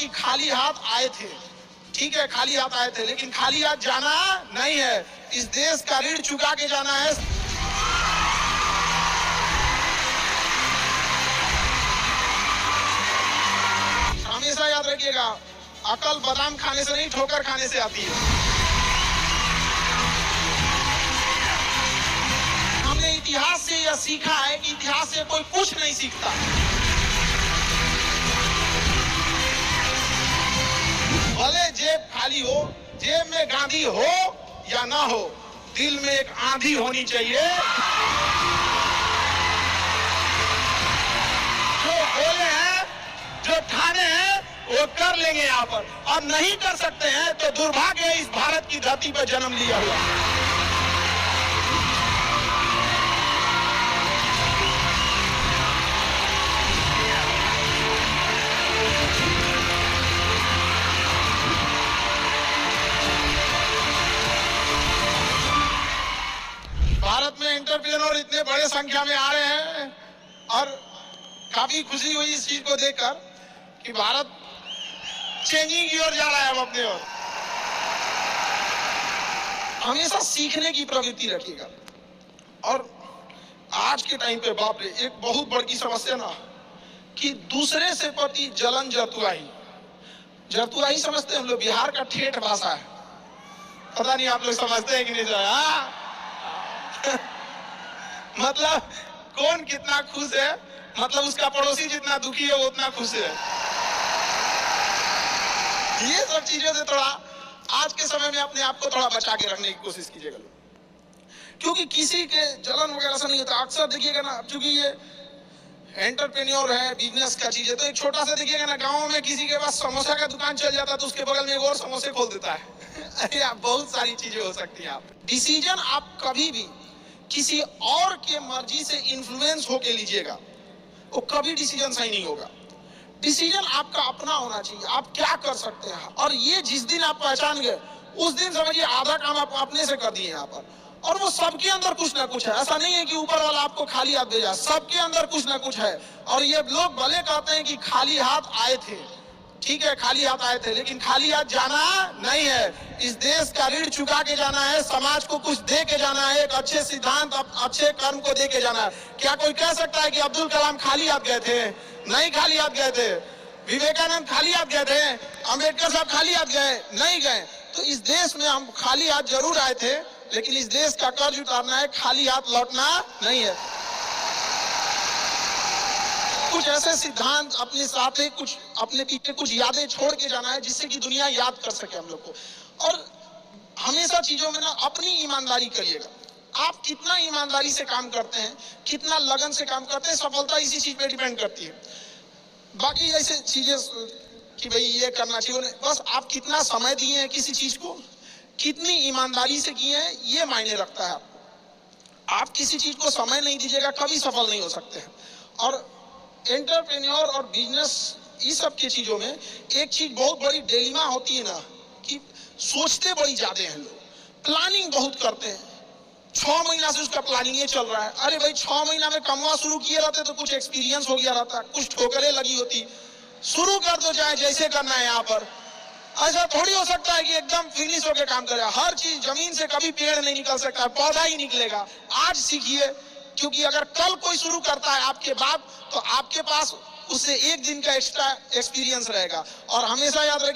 कि खाली हाथ आए थे, ठीक है खाली हाथ आए थे, लेकिन खाली हाथ जाना नहीं है। इस देश का ऋण चुका के जाना है। हमेशा याद रखिएगा, अकल बादाम खाने से नहीं, ठोकर खाने से आती है। हमने इतिहास से यह सीखा है कि इतिहास से कोई कुछ नहीं सीखता। भले जेब खाली हो, जेब में गांधी हो या ना हो, दिल में एक आंधी होनी चाहिए। जो बोले हैं, जो ठाने हैं, वो कर लेंगे यहाँ पर, और नहीं कर सकते हैं तो दुर्भाग्य है इस भारत की धरती पर जन्म लिया हुआ। भारत में एंटरप्रेन्योर इतने बड़े संख्या में आ रहे हैं और काफी खुशी हुई इस चीज को देखकर कि भारत चेंजिंग की ओर जा रहा है। अब अपने ओर हमेशा सीखने की प्रवृत्ति रखिएगा। और आज के टाइम पे बाप रे, एक बहुत बड़ी समस्या ना कि दूसरे से प्रति जलन, जरतुआई। जरतुआई समझते हैं हम लोग, बिहार का ठेठ भाषा है। पता नहीं आप लोग समझते हैं कि नहीं? मतलब कौन कितना खुश है, मतलब उसका पड़ोसी जितना दुखी है वो उतना खुश है। ये सब चीजों से थोड़ा आज के समय में अपने आप को थोड़ा बचा के रखने की कोशिश कीजिएगा, क्योंकि किसी के जलन वगैरह से नहीं होता। अक्सर देखिएगा ना, क्योंकि ये एंटरप्रेन्योर है, बिजनेस का चीज है, तो एक छोटा सा देखिएगा ना, गांव में किसी के पास समोसा का दुकान चल जाता है तो उसके बगल में एक और समोसे खोल देता है। अरे आप बहुत सारी चीजें हो सकती हैं। आप डिसीजन आप कभी भी किसी और के मर्जी से इन्फ्लुएंस होके लीजिएगा, वो कभी डिसीजन सही नहीं होगा। डिसीजन आपका अपना होना चाहिए, आप क्या कर सकते हैं। और ये जिस दिन आप पहचान गए, उस दिन समझिए आधा काम आप अपने से कर दिए यहाँ पर। और वो सबके अंदर कुछ ना कुछ है, ऐसा नहीं है कि ऊपर वाला आपको खाली हाथ भेजा, सबके अंदर कुछ ना कुछ है। और ये लोग भले कहते हैं कि खाली हाथ आए थे, ठीक है खाली हाथ आए थे, लेकिन खाली हाथ जाना नहीं है। इस देश का ऋण चुका के जाना है, समाज को कुछ दे के जाना है, एक अच्छे सिद्धांत, अच्छे कर्म को दे के जाना है। क्या कोई कह सकता है कि अब्दुल कलाम खाली हाथ गए थे? नहीं खाली हाथ गए थे। विवेकानंद खाली हाथ गए थे? अम्बेडकर साहब खाली हाथ गए? नहीं गए। तो इस देश में हम खाली हाथ जरूर आए थे, लेकिन इस देश का कर्ज उतारना है, खाली हाथ लौटना नहीं है। कुछ ऐसे सिद्धांत अपने साथ है, कुछ अपने पीछे कुछ यादें छोड़ के जाना है, जिससे कि दुनिया याद कर सके हम लोग को। और हमेशा चीजों में ना अपनी ईमानदारी करिएगा। आप कितना ईमानदारी से काम करते हैं, कितना लगन से काम करते हैं, सफलता इसी चीज पे डिपेंड करती है। बाकी ऐसे चीजें कि भाई ये करना चाहिए, बस आप कितना समय दिए हैं किसी चीज को, कितनी ईमानदारी से किए हैं, ये मायने रखता है। आप किसी चीज को समय नहीं दीजिएगा, कभी सफल नहीं हो सकते हैं। और एंटरप्रेन्योर और बिजनेस, इस सब की चीजों में एक चीज बहुत बड़ी डिलेमा होती है ना, कि सोचते बड़ी ज्यादा हैं लोग, प्लानिंग बहुत करते हैं। 6 महीना से उसका प्लानिंग ये चल रहा है। अरे भाई 6 महीना में कमवा शुरू किए रहते तो कुछ एक्सपीरियंस हो गया रहता, कुछ ठोकरें लगी होती। शुरू कर दो, चाहे जैसे करना है। यहाँ पर ऐसा थोड़ी हो सकता है कि एकदम फिनिश होकर काम करे। हर चीज, जमीन से कभी पेड़ नहीं निकल सकता, पौधा ही निकलेगा। आज सीखिए, क्योंकि अगर कल कोई शुरू करता है आपके बाद, तो आपके पास उससे एक दिन का एक्स्ट्रा एक्सपीरियंस रहेगा। और हमेशा याद रखिए,